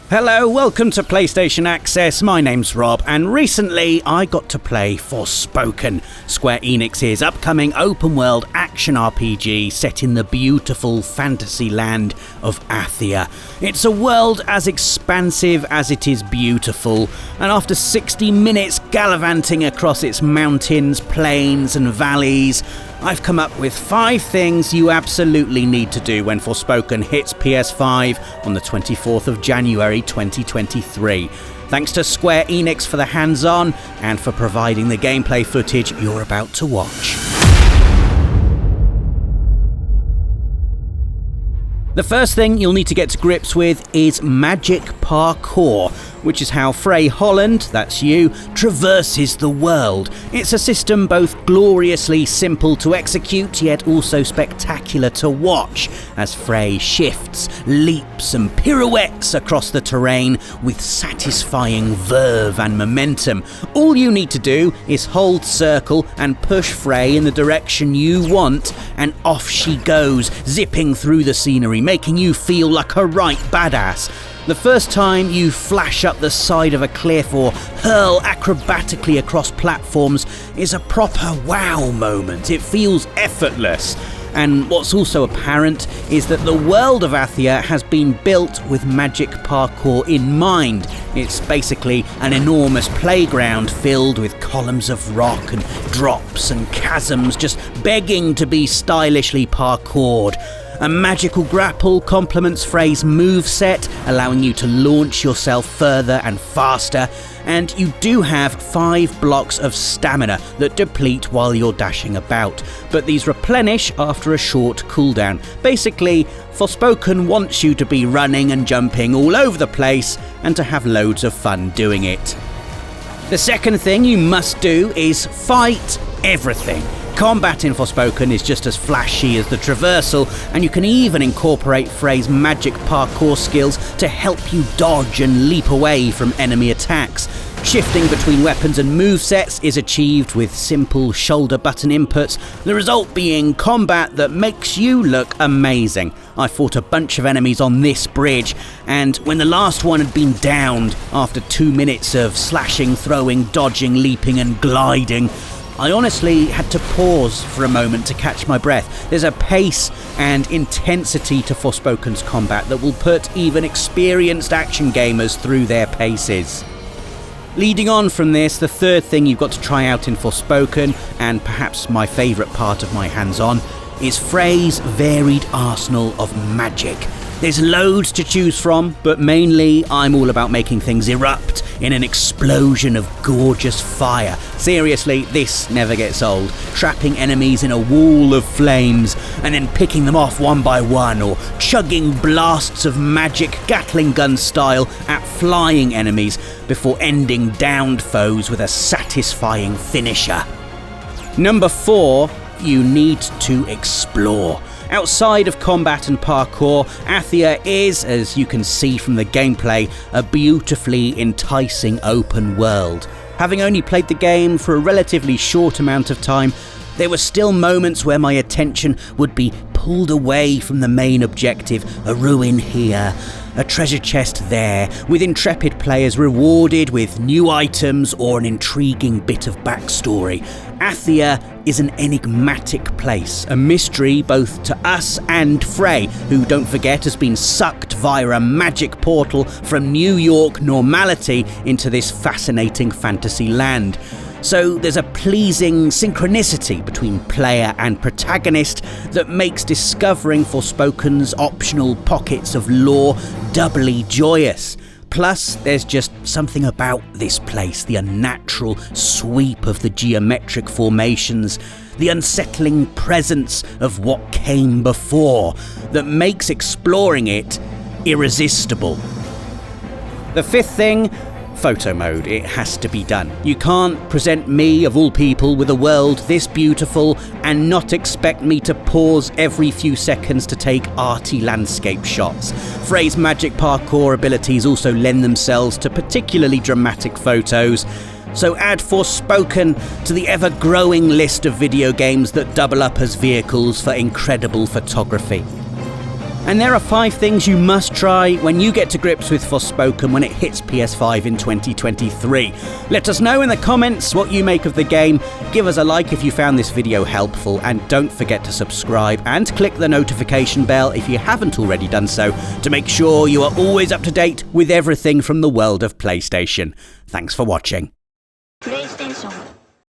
Hello, welcome to PlayStation Access. My name's Rob, and recently I got to play Forspoken, Square Enix's upcoming open-world action RPG set in the beautiful fantasy land of Athia. It's a world as expansive as it is beautiful, and after 60 minutes gallivanting across its mountains, plains and valleys, I've come up with 5 things you absolutely need to do when Forspoken hits PS5 on the 24th of January 2023. Thanks to Square Enix for the hands-on and for providing the gameplay footage you're about to watch. The first thing you'll need to get to grips with is magic parkour, which is how Frey Holland, that's you, traverses the world. It's a system both gloriously simple to execute, yet also spectacular to watch, as Frey shifts, leaps and pirouettes across the terrain with satisfying verve and momentum. All you need to do is hold circle and push Frey in the direction you want, and off she goes, zipping through the scenery, making you feel like a right badass. The first time you flash up the side of a cliff or hurl acrobatically across platforms is a proper wow moment. It feels effortless. And what's also apparent is that the world of Athia has been built with magic parkour in mind. It's basically an enormous playground filled with columns of rock and drops and chasms just begging to be stylishly parkoured. A magical grapple complements Frey's moveset, allowing you to launch yourself further and faster, and you do have 5 blocks of stamina that deplete while you're dashing about, but these replenish after a short cooldown. Basically, Forspoken wants you to be running and jumping all over the place and to have loads of fun doing it. The second thing you must do is fight everything. Combat in Forspoken is just as flashy as the traversal, and you can even incorporate Frey's magic parkour skills to help you dodge and leap away from enemy attacks. Shifting between weapons and movesets is achieved with simple shoulder button inputs, the result being combat that makes you look amazing. I fought a bunch of enemies on this bridge, and when the last one had been downed after 2 minutes of slashing, throwing, dodging, leaping and gliding, I honestly had to pause for a moment to catch my breath. There's a pace and intensity to Forspoken's combat that will put even experienced action gamers through their paces. Leading on from this, the third thing you've got to try out in Forspoken, and perhaps my favourite part of my hands-on, is Frey's varied arsenal of magic. There's loads to choose from, but mainly I'm all about making things erupt in an explosion of gorgeous fire. Seriously, this never gets old. Trapping enemies in a wall of flames and then picking them off one by one, or chugging blasts of magic Gatling gun style at flying enemies before ending downed foes with a satisfying finisher. Number 4, you need to explore. Outside of combat and parkour, Athia is, as you can see from the gameplay, a beautifully enticing open world. Having only played the game for a relatively short amount of time, there were still moments where my attention would be pulled away from the main objective, a ruin here, a treasure chest there, with intrepid players rewarded with new items or an intriguing bit of backstory. Athia is an enigmatic place, a mystery both to us and Frey, who, don't forget, has been sucked via a magic portal from New York normality into this fascinating fantasy land. So there's a pleasing synchronicity between player and protagonist that makes discovering Forspoken's optional pockets of lore doubly joyous. Plus, there's just something about this place, the unnatural sweep of the geometric formations, the unsettling presence of what came before, that makes exploring it irresistible. The fifth thing, photo mode. It has to be done. You can't present me, of all people, with a world this beautiful and not expect me to pause every few seconds to take arty landscape shots. Frey's magic parkour abilities also lend themselves to particularly dramatic photos, so add Forspoken to the ever-growing list of video games that double up as vehicles for incredible photography. And there are 5 things you must try when you get to grips with Forspoken when it hits PS5 in 2023. Let us know in the comments what you make of the game, give us a like if you found this video helpful, and don't forget to subscribe and click the notification bell if you haven't already done so to make sure you are always up to date with everything from the world of PlayStation. Thanks for watching.